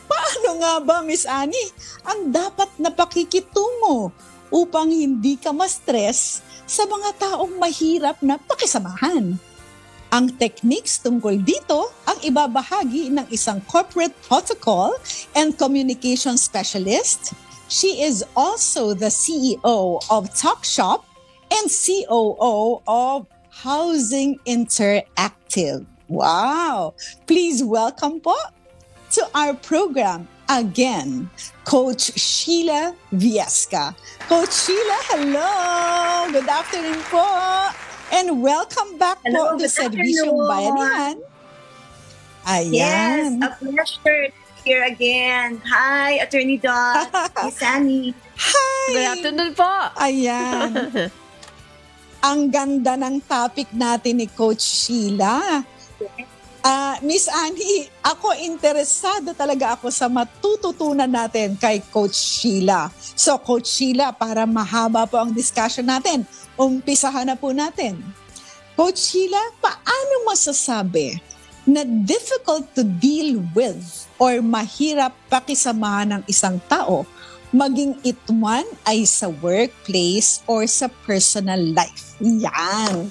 Paano nga ba, Miss Annie, ang dapat na pakikitungo upang hindi ka ma-stress sa mga taong mahirap na pakisamahan? Ang techniques tungkol dito ang ibabahagi ng isang corporate protocol and communication specialist. She is also the CEO of TalkShop and COO of Housing Interactive. Wow! Please welcome po to our program again, Coach Sheila Viesca. Coach Sheila, hello! Good afternoon po! And welcome back Hello, po to Servisyong Bayanihan. Ayan. Yes, a pleasure here again. Hi, Attorney Dot, Miss Annie. Hi! Good afternoon po. Ayan. Ang ganda ng topic natin ni Coach Sheila. Miss Annie, ako interesado talaga ako sa matututunan natin kay Coach Sheila. So Coach Sheila, para mahaba po ang discussion natin, umpisahan na po natin. Coach Sheila, paano masasabi na difficult to deal with or mahirap pakisamahan ng isang tao, maging ituman ay sa workplace or sa personal life? Yan.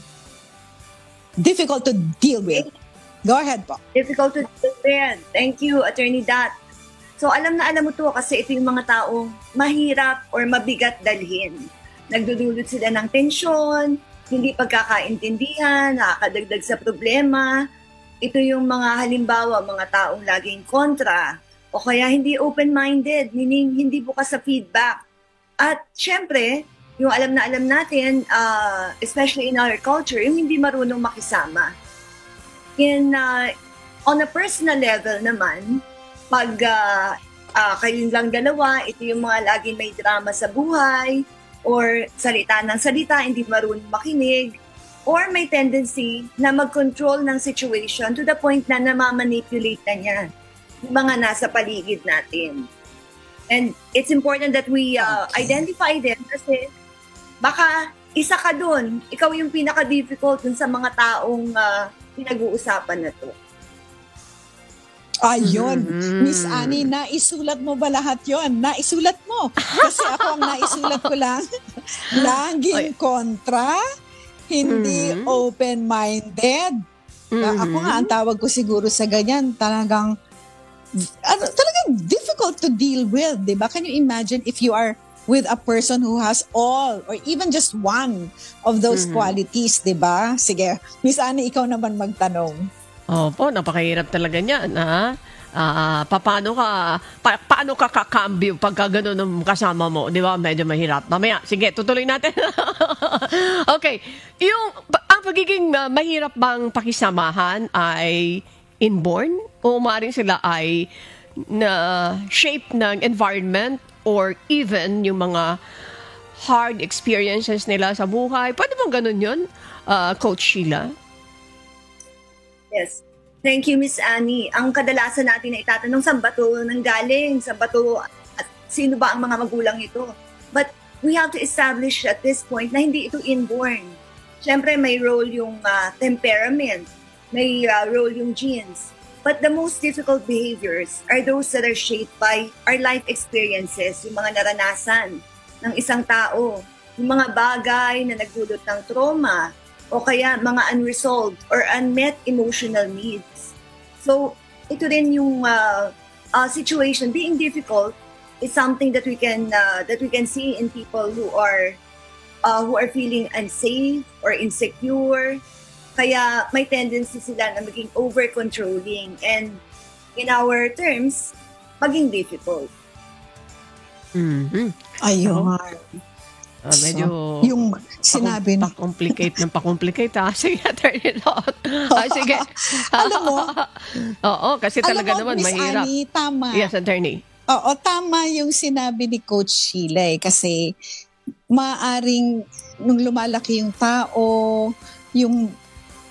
Difficult to deal with. Go ahead po. Difficult to understand. Thank you, Attorney Dot. So alam mo to kasi ito yung mga taong mahirap or mabigat dalhin. Nagdudulot sila ng tensyon, hindi pagkakaintindihan, nakakadagdag sa problema. Ito yung mga halimbawa, mga taong laging kontra o kaya hindi open-minded, meaning hindi bukas sa feedback. At syempre, yung alam natin, especially in our culture, yung hindi marunong makisama. On a personal level naman, pag kayong lang dalawa, ito yung mga laging may drama sa buhay, or salita ng salita, hindi marunong makinig, or may tendency na mag-control ng situation to the point na namamanipulate na niya yung mga nasa paligid natin. And it's important that we identify them kasi baka isa ka dun, ikaw yung pinaka-difficult dun sa mga taong pinag-uusapan na to. Ayun. Miss Annie, naisulat mo ba lahat yon? Naisulat mo. Kasi ako ang naisulat ko lang. Laging kontra, hindi open-minded. Ako nga, ang tawag ko siguro sa ganyan, talagang difficult to deal with, di ba? Can you imagine if you are with a person who has all or even just one of those qualities, di ba? Sige, Miss Annie, ikaw naman magtanong. Opo, napakahirap talaga niyan, ha? Paano ka kakambyo pagka gano'n ng kasama mo, di ba? Medyo mahirap. Mamaya, sige, tutuloy natin. Okay, ang pagiging mahirap bang pakisamahan ay inborn o maaaring sila ay na shape ng environment or even yung mga hard experiences nila sa buhay? Pwede bang ganun yun, Coach Sheila? Yes. Thank you, Miss Annie. Ang kadalasan natin na itatanong, saan ba ito nanggaling? Saan ba ito, at sino ba ang mga magulang ito? But we have to establish at this point na hindi ito inborn. Siyempre, may role yung temperament, may role yung genes. But the most difficult behaviors are those that are shaped by our life experiences, yung mga naranasan ng isang tao, yung mga bagay na nagdulot ng trauma, o kaya mga unresolved or unmet emotional needs. So, ito rin yung situation. Being difficult is something that we can see in people who are feeling unsafe or insecure. Kaya may tendency sila na maging over-controlling and in our terms, maging difficult. Ayun. Medyo yung sinabi na pa-complicate ha. Sige, Attorney Lot. Sige. Alam mo? Oo, kasi talaga naman Miss mahirap. Annie, tama. Yes, Attorney. Oo, tama yung sinabi ni Coach Sheila kasi maaring nung lumalaki yung tao, yung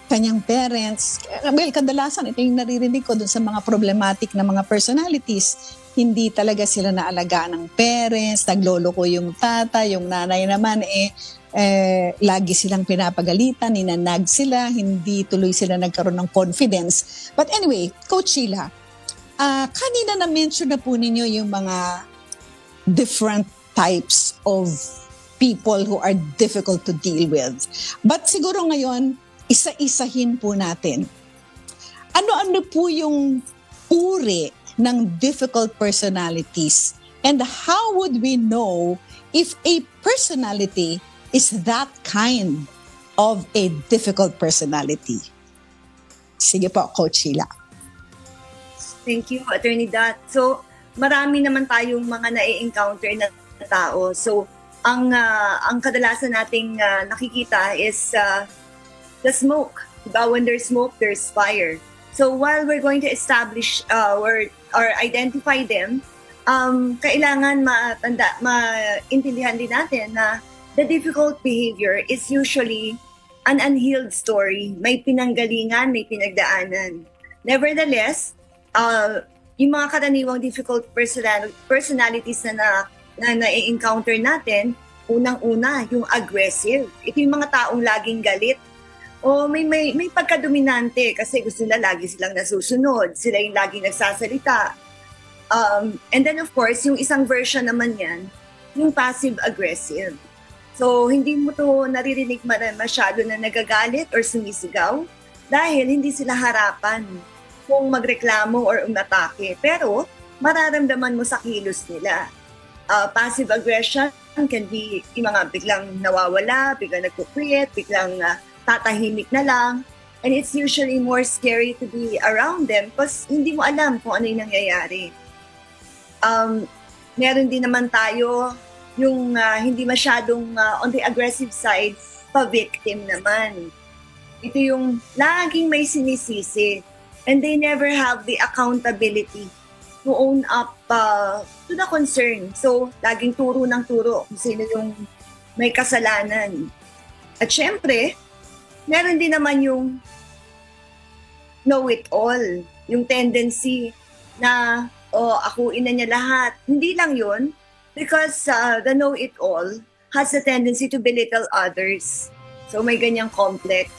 kanyang parents, well, kadalasan ito yung naririnig ko dun sa mga problematic na mga personalities. Hindi talaga sila naalagaan ng parents, nagloloko yung tata, yung nanay naman lagi silang pinapagalitan, ninanag sila, hindi tuloy sila nagkaroon ng confidence. But anyway, Coach Sheila, kanina na-mention na po ninyo yung mga different types of people who are difficult to deal with. But siguro ngayon, isa-isahin po natin. Ano-ano po yung uri ng difficult personalities, and how would we know if a personality is that kind of a difficult personality? Sige po, Coach Sheila. Thank you, Attorney Dot. So, marami naman tayong mga na-encounter na tao. So, ang kadalasan nating nakikita is the smoke. Diba? When there's smoke, there's fire. So, while we're going to establish or identify them, kailangan maintindihan din natin na the difficult behavior is usually an unhealed story. May pinanggalingan, may pinagdaanan. Nevertheless, yung mga karaniwang difficult personalities na na-encounter natin, unang-una, yung aggressive. Ito yung mga taong laging galit. O may pagkadominante kasi gusto nila lagi silang nasusunod. Sila yung laging nagsasalita. And then of course, yung isang version naman yan, yung passive-aggressive. So, hindi mo to naririnig masyado na nagagalit or sumisigaw dahil hindi sila harapan kung magreklamo or umatake. Pero, mararamdaman mo sa kilos nila. Passive aggression can be yung mga biglang nawawala, biglang nagkukwit, biglang tatahimik na lang. And it's usually more scary to be around them because hindi mo alam kung ano yung nangyayari. Meron din naman tayo yung hindi masyadong on the aggressive side, pa-victim naman. Ito yung laging may sinisisi and they never have the accountability to own up to the concern. So, laging turo ng turo kung sino yung may kasalanan. At syempre, meron din naman yung know-it-all, yung tendency na, akuin na niya lahat. Hindi lang yun, because the know-it-all has a tendency to belittle others. So, may ganyang complex.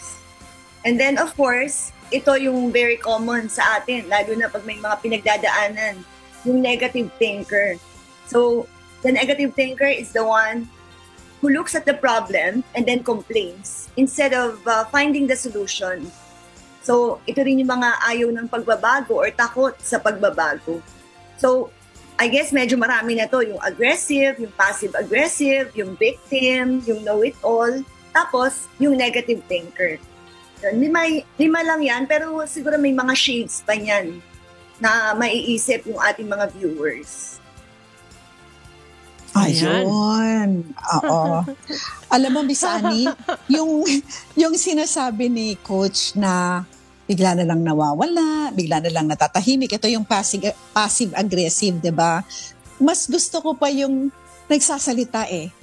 And then, of course, ito yung very common sa atin, lalo na pag may mga pinagdadaanan, yung negative thinker. So, the negative thinker is the one who looks at the problem and then complains instead of finding the solution. So, ito rin yung mga ayaw ng pagbabago or takot sa pagbabago. So, I guess medyo marami na to, yung aggressive, yung passive-aggressive, yung victim, yung know-it-all, tapos yung negative thinker. Lima lang yan, pero siguro may mga shades pa yan na maiisip yung ating mga viewers. Ayun. Oo. Alam mo, Miss Annie, yung sinasabi ni Coach na bigla na lang nawawala, bigla na lang natatahimik, ito yung passive-aggressive, diba? Mas gusto ko pa yung nagsasalita eh.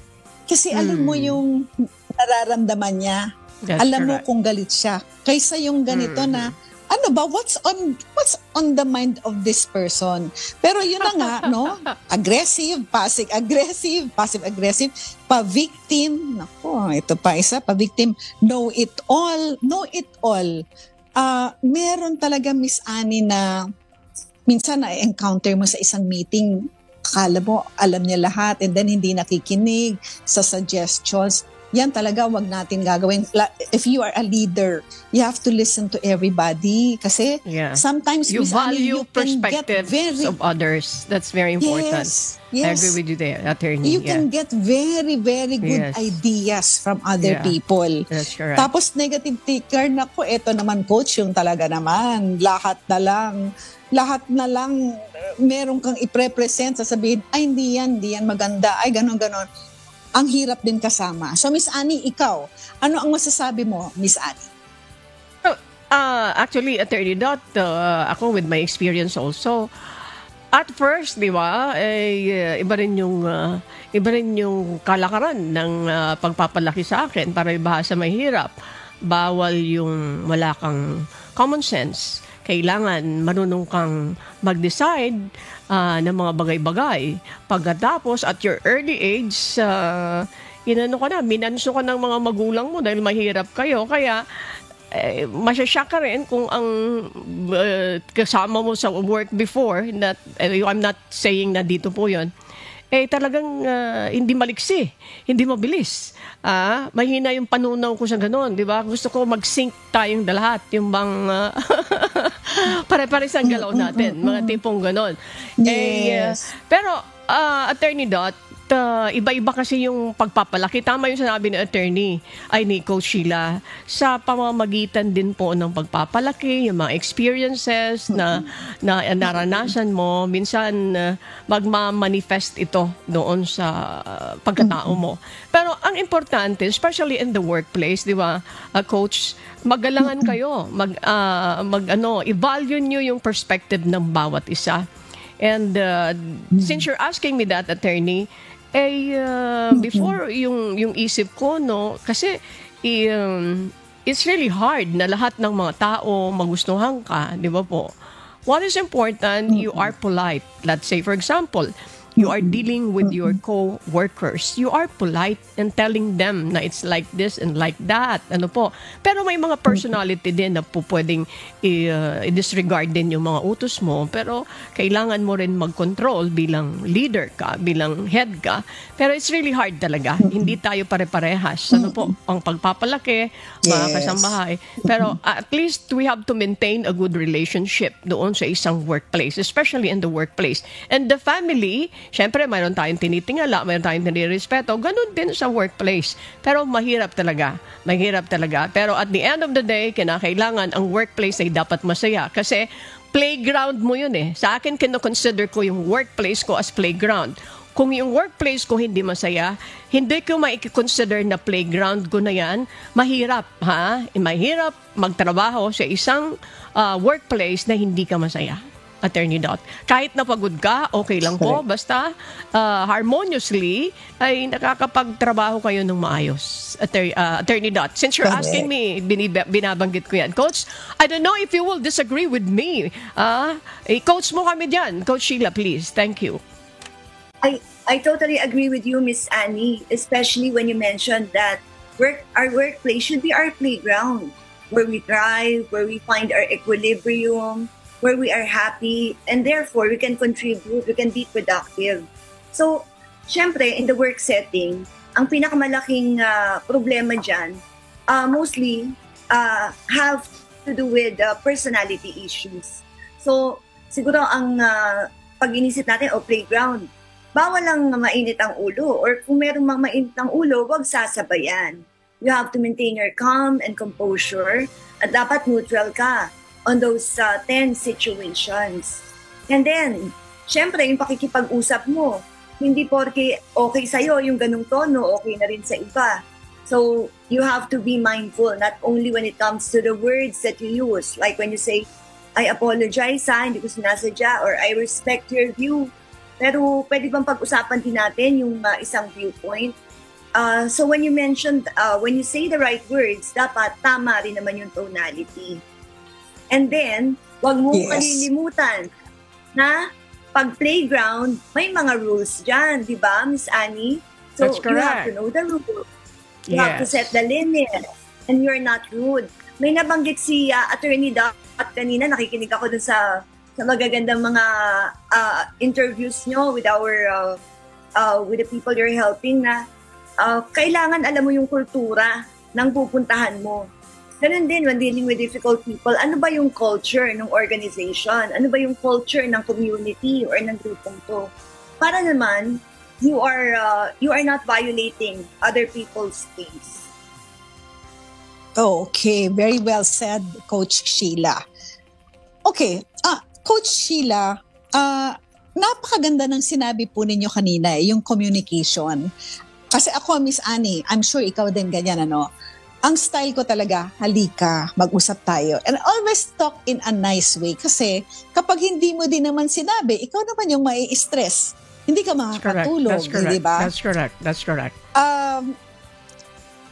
Kasi alam mo yung nararamdaman niya. That's alam mo correct. kung galit siya. Kaysa yung ganito na, ano ba, what's on the mind of this person? Pero yun na nga, no? Aggressive, passive-aggressive, pa-victim. Naku, ito pa isa, pa-victim. Know-it-all. Meron talaga, Miss Annie, na minsan na-encounter mo sa isang meeting, akala mo, alam niya lahat, and then hindi nakikinig sa suggestions. Yan talaga wag natin gagawin. If you are a leader, you have to listen to everybody kasi sometimes you Miss Annie, value you can get perspectives of others. That's very important. Yes. I agree with you there, attorney. You can get very, very good ideas from other people. That's correct. Tapos negative thinker, naku, eto naman coach, yung talaga naman, lahat na lang, meron kang i-present, sasabihin, ay hindi yan maganda, ay ganon. Ang hirap din kasama. So, Miss Annie, ikaw, ano ang masasabi mo, Miss Annie? Actually, Attorney Dot, ako with my experience also, at first, di ba, iba rin yung kalakaran ng pagpapalaki sa akin para ibahasa mahirap. Bawal yung wala kang common sense. Kailangan marunong kang mag-decide ng mga bagay-bagay. Pagkatapos, at your early age, minanso ka ng mga magulang mo dahil mahirap kayo. Kaya, masyashock ka rin kung ang kasama mo sa work before, I'm not saying na dito po yun, talagang hindi maliksi, hindi mabilis. Mahina yung panunaw ko sa ganun, di ba? Gusto ko mag-sync tayong lahat, yung bang pare-pares ang galaw natin, mga tipong ganun. Yes. Pero, Attorney Dot, iba-iba kasi yung pagpapalaki. Tama yung sinabi ni ni Coach Sheila, sa pamamagitan din po ng pagpapalaki, yung mga experiences na naranasan mo, minsan magma-manifest ito doon sa pagkatao mo. Pero ang importante, especially in the workplace, di ba, Coach, magalangan kayo, i-value nyo yung perspective ng bawat isa. And since you're asking me that, Attorney, before yung isip ko, no, kasi it's really hard na lahat ng mga tao magustuhan ka, di ba po? What is important, you are polite. Let's say, for example, you are dealing with your co-workers. You are polite and telling them na it's like this and like that. Ano po? Pero may mga personality din na po pwedeng i-disregard din yung mga utos mo. Pero kailangan mo rin mag-control bilang leader ka, bilang head ka. Pero it's really hard talaga. Hindi tayo pare-parehas. Ano po? Ang pagpapalaki, mga kasambahay. Pero at least we have to maintain a good relationship doon sa isang workplace, especially in the workplace. And the family, syempre, mayroon tayong tinitingala, mayroon tayong tinirespeto. Ganun din sa workplace. Pero mahirap talaga. Mahirap talaga. Pero at the end of the day, kinakailangan ang workplace ay dapat masaya. Kasi playground mo yun eh. Sa akin, kinoconsider ko yung workplace ko as playground. Kung yung workplace ko hindi masaya, hindi ko mai-consider na playground ko na yan. Mahirap, ha? Mahirap magtrabaho sa isang workplace na hindi ka masaya. Attorney Dot. Kahit napagod ka, okay lang po. Basta harmoniously ay nakakapagtrabaho kayo ng maayos. Attorney Dot. Since you're asking me, binabanggit ko yan. Coach, I don't know if you will disagree with me. Coach mo kami dyan. Coach Sheila, please. Thank you. I totally agree with you, Miss Annie, especially when you mentioned that our workplace should be our playground, where we thrive, where we find our equilibrium, where we are happy, and therefore we can contribute, we can be productive. So, syempre, in the work setting, ang pinakamalaking problema dyan, mostly have to do with personality issues. So, siguro ang pag-inisip natin, playground, bawal lang mainit ang ulo, or kung merong mga mainit ang ulo, wag sasabayan. You have to maintain your calm and composure, at dapat neutral ka on those 10 situations. And then, syempre, yung pakikipag-usap mo, hindi porke okay sa'yo yung ganung tono, okay na rin sa iba. So, you have to be mindful, not only when it comes to the words that you use. Like when you say, I apologize, hindi ko sinasadya, or I respect your view. Pero pwede bang pag-usapan din natin yung isang viewpoint? So when you mentioned, when you say the right words, dapat tama rin naman yung tonality. And then, wag mo kalilimutan na pag playground, may mga rules dyan, di ba, Miss Annie? So, you have to know the rules. You have to set the limits. And you're not rude. May nabanggit si Attorney Dot kanina, nakikinig ako dun sa magagandang mga interviews nyo with with the people you're helping na kailangan alam mo yung kultura ng pupuntahan mo. Ganun din when dealing with difficult people, ano ba yung culture ng organization? Ano ba yung culture ng community or ng grupong to? Para naman, you are not violating other people's space. Okay, very well said, Coach Sheila. Okay, Coach Sheila, napakaganda ng sinabi po ninyo kanina, yung communication. Kasi ako, Miss Annie, I'm sure ikaw din ganyan, ano? Ang style ko talaga, halika, mag-usap tayo. And always talk in a nice way. Kasi kapag hindi mo din naman sinabi, ikaw naman yung mai-stress. Hindi ka makakatulog, di ba? That's correct.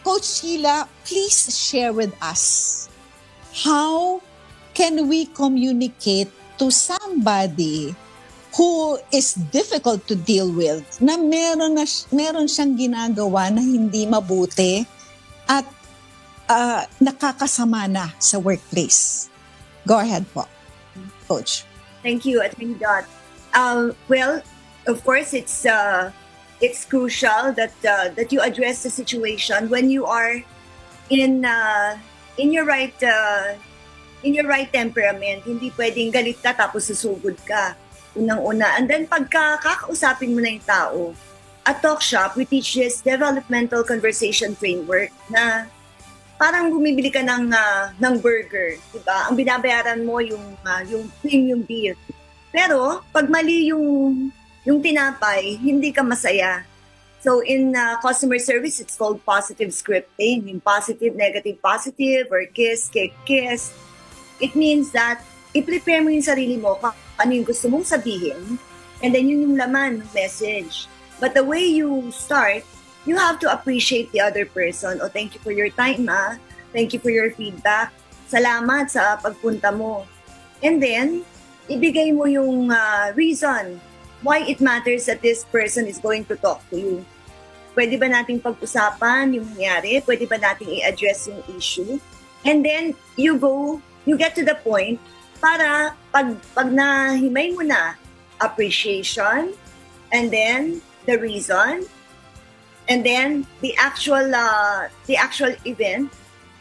Coach Sheila, please share with us, how can we communicate to somebody who is difficult to deal with, na meron siyang ginagawa na hindi mabuti, at nakakasama na sa workplace. Go ahead po, Coach. Thank you, Attorney Dot. Well, of course, it's crucial that you address the situation when you are in your right temperament. Hindi pwedeng galit ka tapos susugod ka unang-una. And then pagka kakausapin mo na yung tao, at Talk Shop, we teach this developmental conversation framework na parang bumibili ka ng burger, diba? Ang binabayaran mo yung premium beef. Pero pag mali yung tinapay, hindi ka masaya. So in customer service, it's called positive scripting. Yung positive, negative, positive, or kiss, kick, kiss. It means that i-prepare mo yung sarili mo kung ano yung gusto mong sabihin, and then yun yung laman ng message. But the way you start, you have to appreciate the other person. Oh, thank you for your time, Thank you for your feedback. Salamat sa pagpunta mo. And then, ibigay mo yung reason why it matters that this person is going to talk to you. Pwede ba nating pag-usapan yung nangyari? Pwede ba nating i-address yung issue? And then, you get to the point para pag nahimay mo na, appreciation, and then the reason, and then the actual event,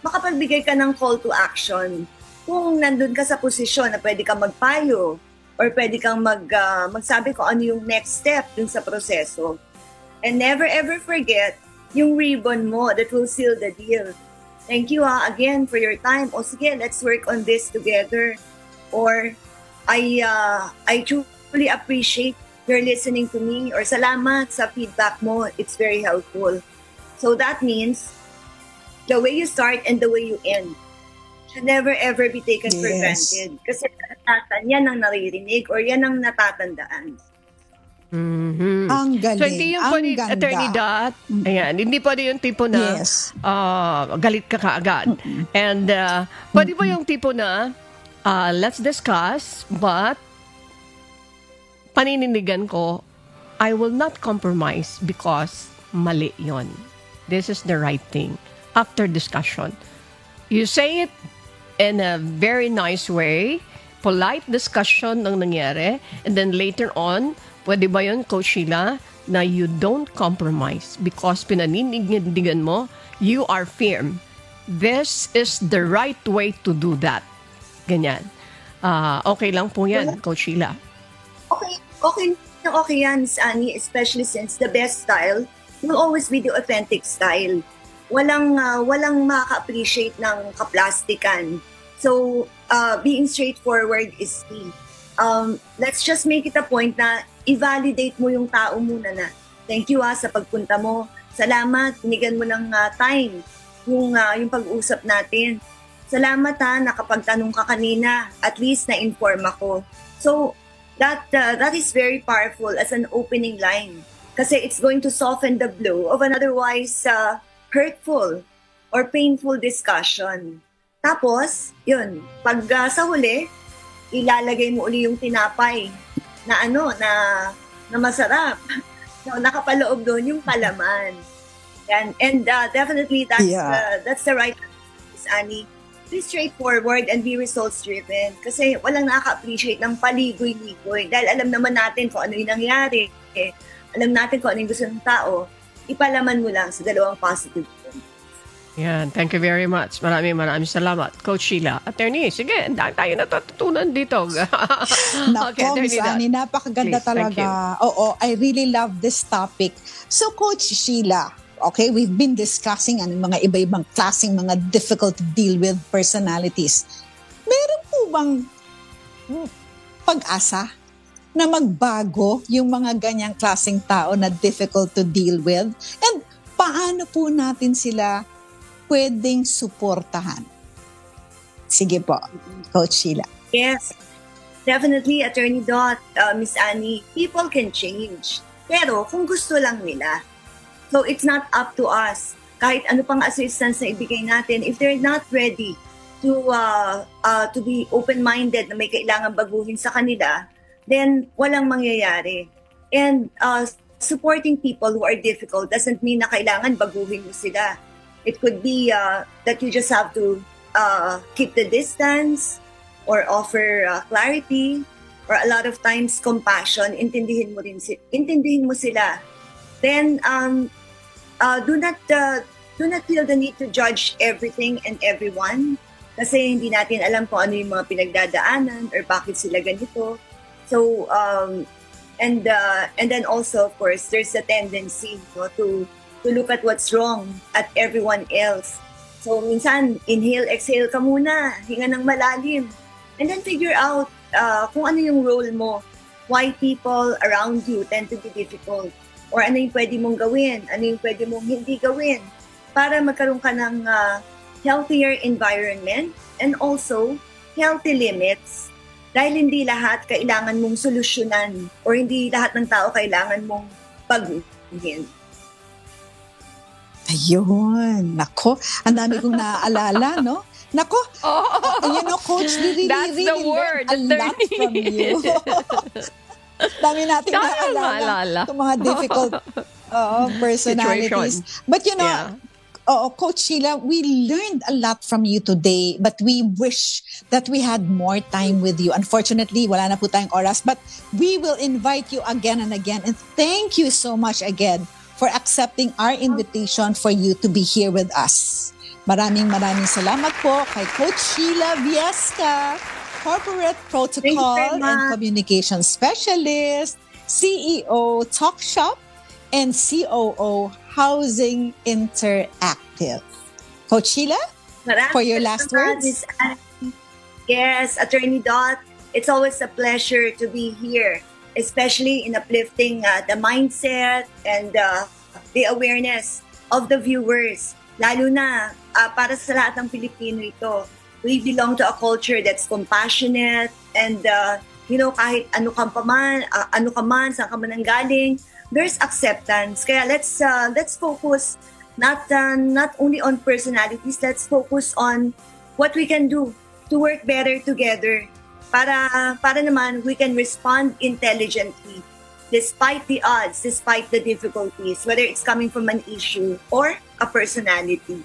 makapagbigay ka ng call to action. Kung nandun ka sa posisyon na pwede kang magpayo or pwede kang magsabi kung ano yung next step dun sa proseso. And never ever forget yung ribbon mo that will seal the deal. Thank you again for your time. O sige, let's work on this together. Or I truly appreciate your listening to me, or salamat sa feedback mo. It's very helpful. So that means the way you start and the way you end should never ever be taken for granted. Kasi yan ang naririnig or yan ang natatandaan. Mm-hmm. Ang galing. So hindi yung pwede, Attorney Dot, ayan, hindi pwede yung tipo na galit ka kaagad. And pwede ba yung tipo na let's discuss, but panininigan ko, I will not compromise because mali yon. This is the right thing. After discussion, you say it in a very nice way, polite discussion ng nangyari, and then later on, pwede ba yun, Coach Sheila, na you don't compromise because pinaninindigan mo, you are firm. This is the right way to do that. Ganyan. Okay lang po yan, Coach Sheila. Okay yan, Miss Annie, especially since the best style will always be the authentic style. Walang makaka-appreciate ng kaplastikan. So, being straightforward is key. Let's just make it a point na i-validate mo yung tao muna na. Thank you sa pagpunta mo. Salamat, binigyan mo ng time yung pag-usap natin. Salamat nakapagtanong ka kanina. At least na-inform ako. So, that is very powerful as an opening line. Kasi it's going to soften the blow of an otherwise hurtful or painful discussion. Tapos, yun, pag sa huli, ilalagay mo uli yung tinapay na na masarap. So, nakapaloob doon yung palaman. And definitely that's the right, Miss Annie. Be straightforward and be results-driven. Kasi walang nakaka-appreciate ng paligoy-ligoy. Dahil alam naman natin kung ano yung nangyari. Alam natin kung ano yung gusto ng tao. Ipalaman mo lang sa dalawang positive points. Yan. Thank you very much. Maraming salamat. Coach Sheila. Attorney, sige, tayo natutunan dito. Nako, Miss Annie, napakaganda talaga. Oo, I really love this topic. So, Coach Sheila, okay, we've been discussing mga iba-ibang klaseng mga difficult to deal with personalities. Meron po bang pag-asa na magbago yung mga ganyang klaseng tao na difficult to deal with? And paano po natin sila pwedeng suportahan? Sige po, Coach Sheila. Yes, definitely, Attorney Dot, Miss Annie, people can change. Pero kung gusto lang nila. So it's not up to us. Kahit ano pang assistance na ibigay natin, if they're not ready to be open-minded na may kailangan baguhin sa kanila, then walang mangyayari. And supporting people who are difficult doesn't mean na kailangan baguhin mo sila. It could be that you just have to keep the distance or offer clarity, or a lot of times compassion. Intindihin mo sila. Then do not feel the need to judge everything and everyone, kasi hindi natin alam kung ano yung mga pinagdadaanan or bakit sila ganito. So and then also, of course, there's a tendency, no, to look at what's wrong at everyone else. So minsan inhale, exhale ka muna, hinga ng malalim, and then figure out kung ano yung role mo, why people around you tend to be difficult, or ano yung pwede mong gawin, ano yung pwede mong hindi gawin, para magkaroon ka ng healthier environment and also healthy limits. Dahil hindi lahat kailangan mong solusyonan, or hindi lahat ng tao kailangan mong baguhin. Ayun. Nako, ang dami kong naaalala, no? Nako, Coach, we That's really the word, learned a lot from you. Dami nating naaalala itong mga difficult personalities. Situation. But Coach Sheila, we learned a lot from you today, but we wish that we had more time with you. Unfortunately, wala na po tayong oras, but we will invite you again and again. And thank you so much again for accepting our invitation for you to be here with us. Maraming salamat po kay Coach Sheila Viesca, Corporate Protocol and Communication Specialist, CEO Talk Shop, and COO Housing Interactive. Coach Sheila, for your last words. Yes, Attorney Dot, it's always a pleasure to be here, especially in uplifting the mindset and the awareness of the viewers. Lalo na para sa lahat ng Pilipino ito. We belong to a culture that's compassionate, and kahit ano ka man, saan ka man nanggaling, there's acceptance. Kaya let's focus not only on personalities, let's focus on what we can do to work better together para naman we can respond intelligently despite the odds, despite the difficulties, whether it's coming from an issue or a personality.